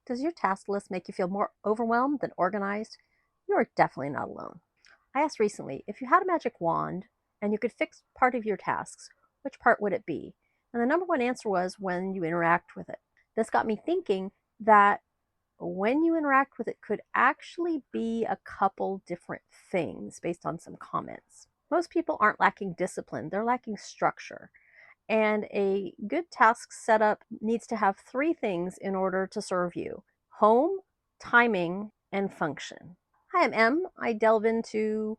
Does your task list make you feel more overwhelmed than organized? You are definitely not alone. I asked recently, if you had a magic wand and you could fix part of your tasks, which part would it be? And the number one answer was when you interact with it. This got me thinking that when you interact with it could actually be a couple different things based on some comments. Most people aren't lacking discipline, they're lacking structure. And a good task setup needs to have three things in order to serve you: home, timing, and function. Hi, I'm Em. I delve into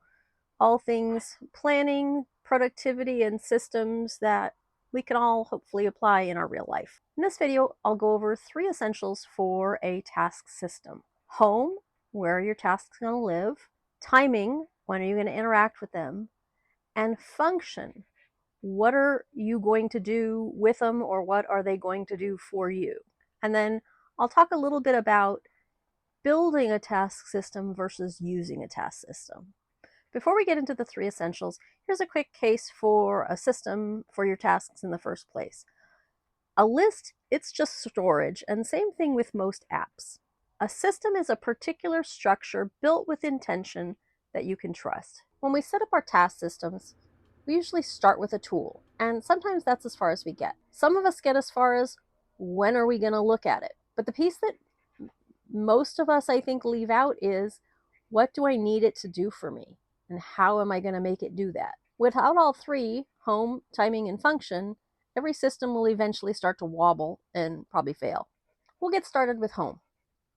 all things planning, productivity, and systems that we can all hopefully apply in our real life. In this video, I'll go over three essentials for a task system: home, where are your tasks going to live; timing, when are you going to interact with them; and function, what are you going to do with them, or what are they going to do for you? And then I'll talk a little bit about building a task system versus using a task system. Before we get into the three essentials, here's a quick case for a system for your tasks in the first place. A list, it's just storage, and same thing with most apps. A system is a particular structure built with intention that you can trust. When we set up our task systems, we usually start with a tool, and sometimes that's as far as we get. Some of us get as far as, when are we going to look at it? But the piece that most of us, I think, leave out is, what do I need it to do for me? And how am I going to make it do that? Without all three, home, timing, and function, every system will eventually start to wobble and probably fail. We'll get started with home.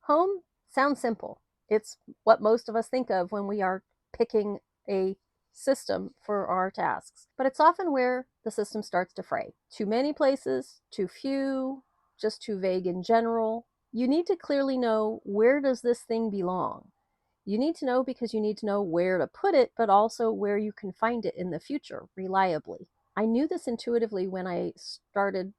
Home sounds simple. It's what most of us think of when we are picking a system for our tasks. But it's often where the system starts to fray. Too many places, too few, just too vague in general. You need to clearly know, where does this thing belong? You need to know because you need to know where to put it, but also where you can find it in the future reliably. I knew this intuitively when I started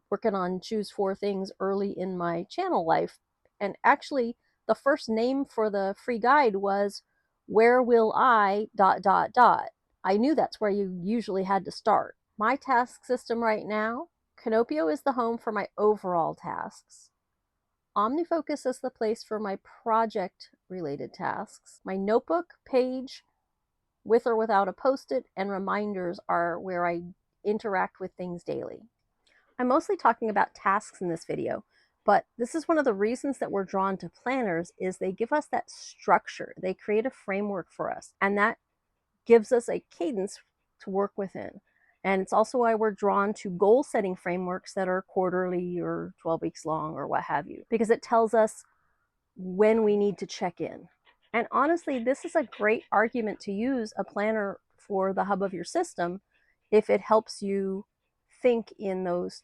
working on Choose 4 Things early in my channel life. And actually, the first name for the free guide was Where Will I ... I knew that's where you usually had to start. My task system right now, Kinopio is the home for my overall tasks. OmniFocus is the place for my project-related tasks. My notebook page, with or without a post-it, and reminders are where I interact with things daily. I'm mostly talking about tasks in this video, but this is one of the reasons that we're drawn to planners, is they give us that structure. They create a framework for us, and that gives us a cadence to work within. And it's also why we're drawn to goal-setting frameworks that are quarterly or 12 weeks long or what have you, because it tells us when we need to check in. And honestly, this is a great argument to use a planner for the hub of your system if it helps you think in those,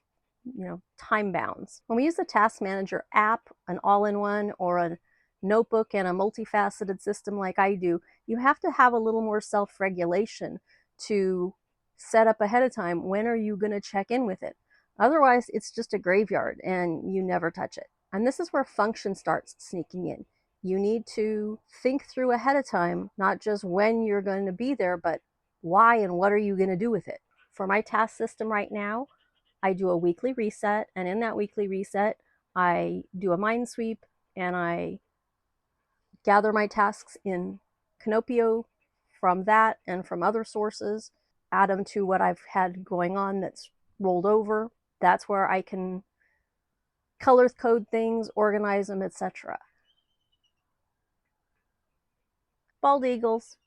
time bounds. When we use the Task Manager app, an all-in-one, or a notebook and a multifaceted system like I do, you have to have a little more self-regulation to set up ahead of time, when are you going to check in with it? Otherwise, it's just a graveyard and you never touch it. And this is where function starts sneaking in. You need to think through ahead of time, not just when you're going to be there, but why and what are you going to do with it. For my task system right now, I do a weekly reset, and in that weekly reset, I do a mind sweep and I gather my tasks in Kinopio from that and from other sources, add them to what I've had going on that's rolled over. That's where I can color code things, organize them, etc. Bald eagles.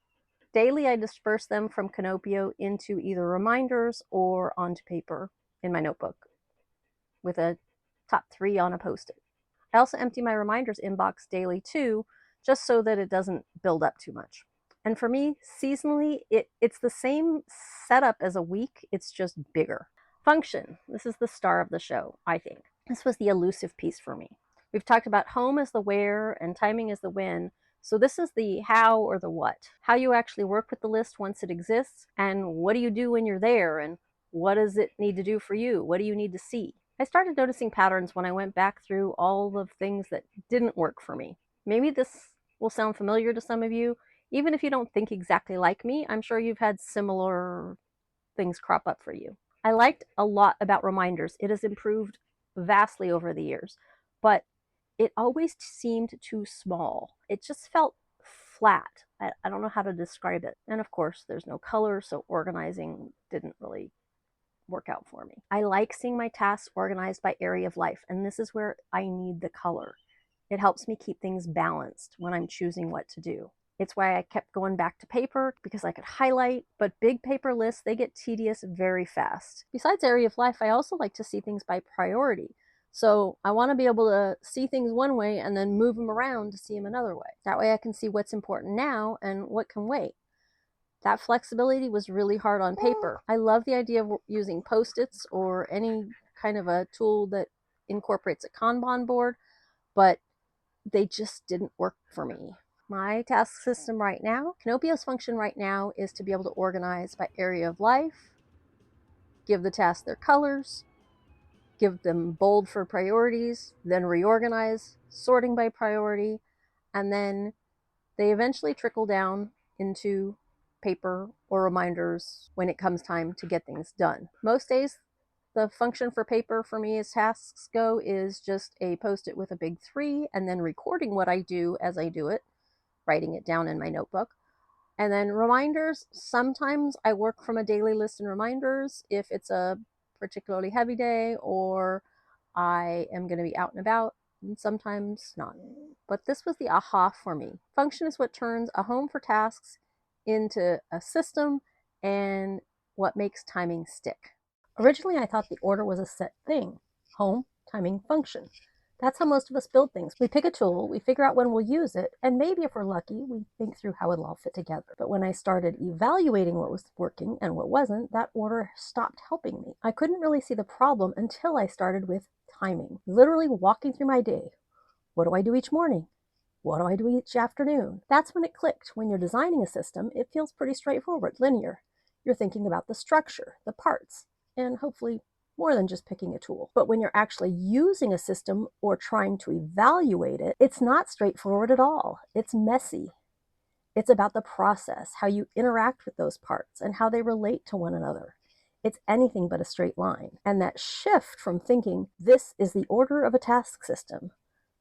Daily, I disperse them from Kinopio into either reminders or onto paper in my notebook with a top 3 on a post-it. I also empty my reminders inbox daily too, just so that it doesn't build up too much. And for me, seasonally, it's the same setup as a week, it's just bigger. Function. This is the star of the show, I think. This was the elusive piece for me. We've talked about home as the where and timing as the when. So this is the how or the what. How you actually work with the list once it exists, and what do you do when you're there, and what does it need to do for you? What do you need to see? I started noticing patterns when I went back through all the things that didn't work for me. Maybe this will sound familiar to some of you. Even if you don't think exactly like me, I'm sure you've had similar things crop up for you. I liked a lot about reminders. It has improved vastly over the years, but it always seemed too small. It just felt flat. I don't know how to describe it. And of course, there's no color, so organizing didn't really work out for me. I like seeing my tasks organized by area of life, and this is where I need the color. It helps me keep things balanced when I'm choosing what to do. It's why I kept going back to paper, because I could highlight, but big paper lists, they get tedious very fast. Besides area of life, I also like to see things by priority. So I want to be able to see things one way and then move them around to see them another way. That way I can see what's important now and what can wait. That flexibility was really hard on paper. I love the idea of using Post-its or any kind of a tool that incorporates a Kanban board, but they just didn't work for me. My task system right now, Kinopio's function right now is to be able to organize by area of life, give the tasks their colors, give them bold for priorities, then reorganize, sorting by priority, and then they eventually trickle down into paper or reminders when it comes time to get things done. Most days, the function for paper for me as tasks go is just a Post-it with a big 3 and then recording what I do as I do it, writing it down in my notebook. And then reminders, sometimes I work from a daily list and reminders if it's a particularly heavy day or I am going to be out and about, and sometimes not. But this was the aha for me. Function is what turns a home for tasks into a system and what makes timing stick. Originally, I thought the order was a set thing: home, timing, function. That's how most of us build things. We pick a tool, we figure out when we'll use it, and maybe if we're lucky, we think through how it'll all fit together. But when I started evaluating what was working and what wasn't, that order stopped helping me. I couldn't really see the problem until I started with timing. Literally walking through my day. What do I do each morning? What do I do each afternoon? That's when it clicked. When you're designing a system, it feels pretty straightforward, linear. You're thinking about the structure, the parts, and hopefully more than just picking a tool. But when you're actually using a system or trying to evaluate it, it's not straightforward at all. It's messy. It's about the process, how you interact with those parts, and how they relate to one another. It's anything but a straight line. And that shift from thinking this is the order of a task system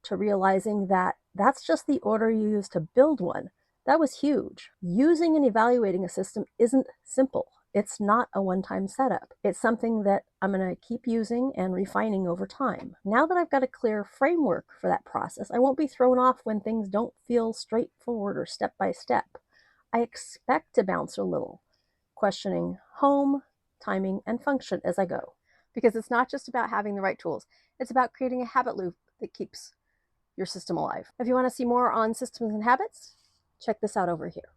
to realizing that that's just the order you use to build one, that was huge. Using and evaluating a system isn't simple. It's not a one-time setup. It's something that I'm going to keep using and refining over time. Now that I've got a clear framework for that process, I won't be thrown off when things don't feel straightforward or step by step. I expect to bounce a little, questioning home, timing, and function as I go. Because it's not just about having the right tools. It's about creating a habit loop that keeps your system alive. If you want to see more on systems and habits, check this out over here.